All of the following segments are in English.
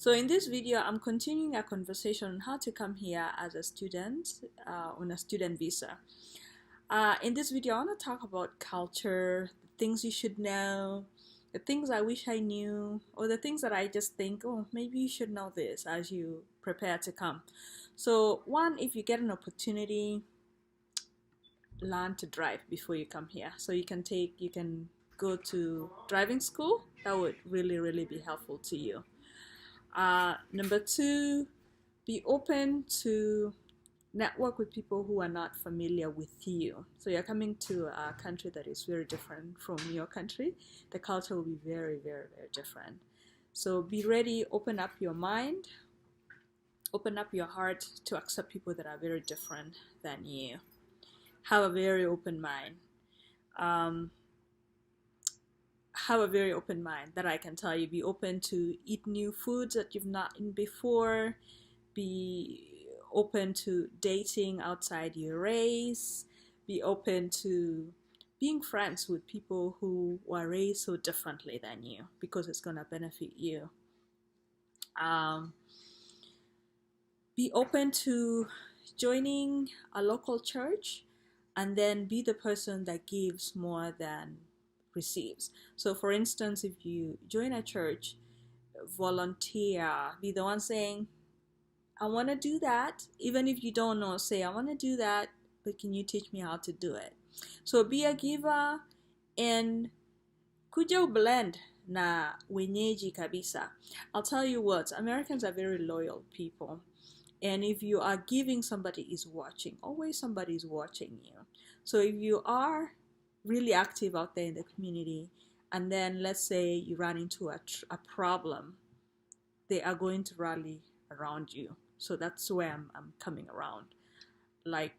So in this video, I'm continuing a conversation on how to come here as a student on a student visa. In this video, I want to talk about culture, the things you should know, the things I wish I knew, or the things that I just think, oh, maybe you should know this as you prepare to come. So one, if you get an opportunity, learn to drive before you come here. So you can go to driving school. That would really be helpful to you. Number two, be open to network with people who are not familiar with you. So you're coming to a country that is very different from your country. The culture will be very different. So be ready, open up your mind, open up your heart to accept people that are very different than you. Have a very open mind. Um, have a very open mind, that I can tell you. Be open to eat new foods that you've not eaten before. Be open to dating outside your race. Be open to being friends with people who were raised so differently than you, because it's going to benefit you. Um, be open to joining a local church, and then be the person that gives more than receives. So for instance, if you join a church, volunteer, be the one saying, I want to do that. Even if you don't know, say, I want to do that, but can you teach me how to do it? So be a giver, and kuja blend na wenyeji kabisa. I'll tell you what, Americans are very loyal people. And if you are giving, somebody is watching. Always somebody is watching you. So if you are really active out there in the community, and then let's say you run into a problem, they are going to rally around you. So that's where I'm coming around. Like,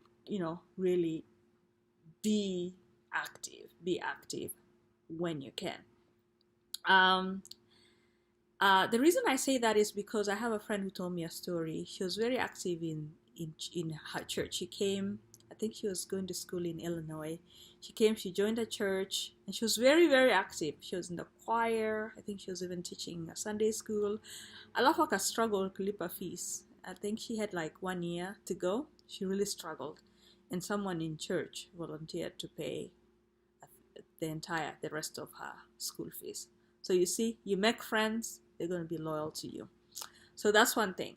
really be active when you can. The reason I say that is because I have a friend who told me a story. She was very active in her church. She came, I think she was going to school in Illinois. She came, she joined a church, and she was very active. She was in the choir. I think she was even teaching a Sunday school. Alafu struggled kulipa fees. I think she had like 1 year to go. She really struggled. And someone in church volunteered to pay the rest of her school fees. So you see, you make friends, they're going to be loyal to you. So that's one thing.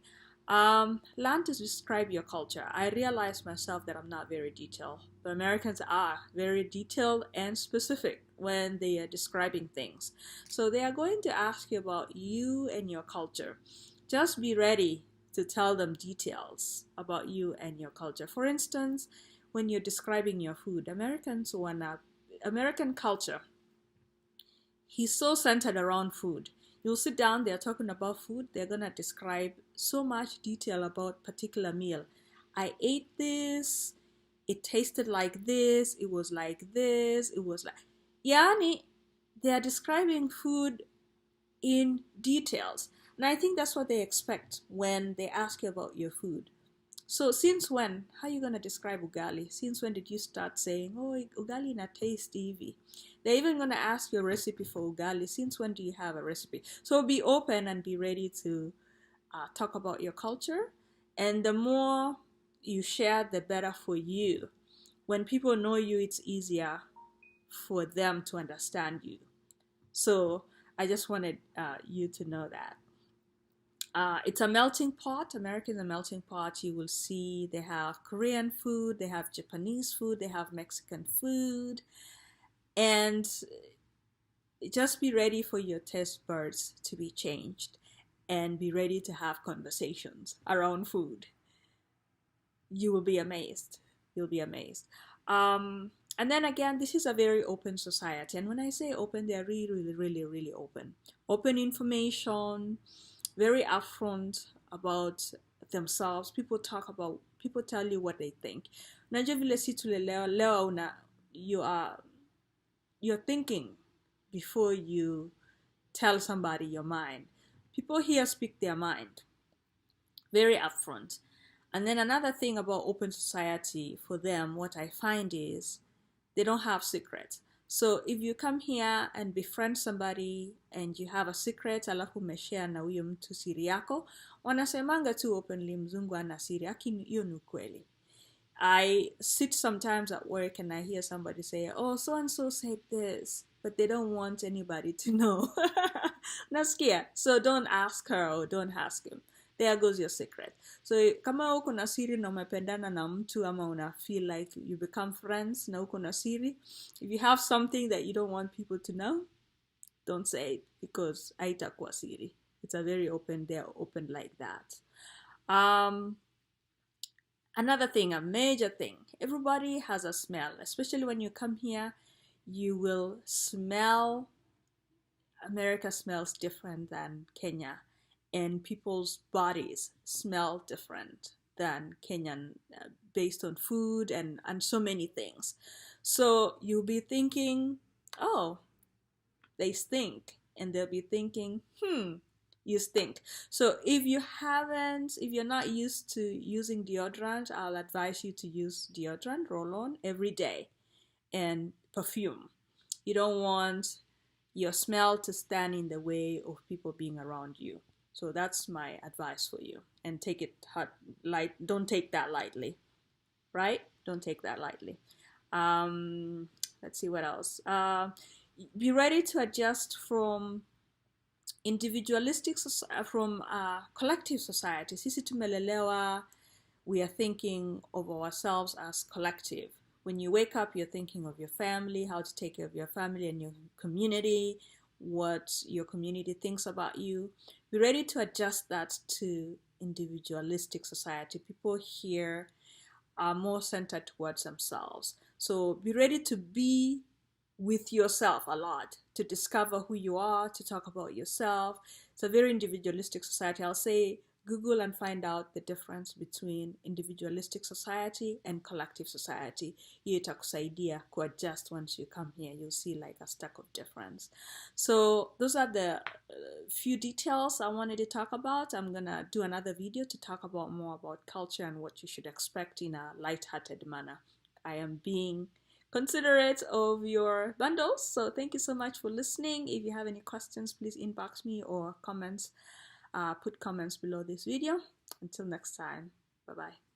Learn to describe your culture. I realize myself that I'm not very detailed, but Americans are very detailed and specific when they are describing things. So they are going to ask you about you and your culture. Just be ready to tell them details about you and your culture. For instance, when you're describing your food, American culture, he's so centered around food. You'll sit down, they're talking about food, they're gonna describe so much detail about particular meal. I ate this, it tasted like this, it was like this, it was like, yani, they are describing food in details. And I think that's what they expect when they ask you about your food. So since when? How are you going to describe ugali? Since when did you start saying, oh, ugali na taste hivi? They're even going to ask you a recipe for ugali. Since when do you have a recipe? So be open and be ready to talk about your culture. And the more you share, the better for you. When people know you, it's easier for them to understand you. So I just wanted you to know that. It's a melting pot. America is a melting pot. You will see they have Korean food, they have Japanese food, they have Mexican food. And just be ready for your taste buds to be changed, and be ready to have conversations around food. You will be amazed. You'll be amazed. And then again, this is a very open society. And when I say open, they're really open. Open information, very upfront about themselves. People tell you what they think. Unajua vile si tulelewa leo you're thinking before you tell somebody your mind. People here speak their mind, very upfront. And then another thing about open society, for them, what I find is they don't have secrets. So if you come here and befriend somebody and you have a secret alafu umeshare na huyo mtu siri yako, wanasemanga tu openly mzungu ana siri, lakini hiyo ni ukweli. I sit sometimes at work and I hear somebody say, oh, so and so said this, but they don't want anybody to know. Nasikia. So don't ask her or don't ask him. There goes your secret. So kama uko na siri na umependana na mtu ama una feel like you become friends na uko na siri, if you have something that you don't want people to know, don't say it because haitakuwa siri. It's a very open, they're open like that. Another thing, a major thing, everybody has a smell, especially when you come here, you will smell, America smells different than Kenya, and people's bodies smell different than Kenyan based on food and so many things. So you'll be thinking, oh, they stink, and they'll be thinking, you stink. So if you're not used to using deodorant, I'll advise you to use deodorant, roll-on every day, and perfume. You don't want your smell to stand in the way of people being around you. So that's my advice for you. And take it light. Don't take that lightly, right? Don't take that lightly. Let's see what else. Be ready to adjust from individualistic from collective society. Sisi tumelelewa, we are thinking of ourselves as collective. When you wake up, you're thinking of your family, how to take care of your family and your community, what your community thinks about you. Be ready to adjust that to individualistic society. People here are more centered towards themselves. So be ready to be with yourself a lot, to discover who you are, to talk about yourself. It's a very individualistic society. I'll say Google and find out the difference between individualistic society and collective society. Hiyo itakusaidia kuadjust once you come here. You'll see like a stack of difference. So those are the few details I wanted to talk about. I'm gonna do another video to talk about more about culture and what you should expect in a light-hearted manner. I am being considerate of your bundles. So thank you so much for listening. If you have any questions, please inbox me or comments. Put comments below this video. Until next time, bye-bye.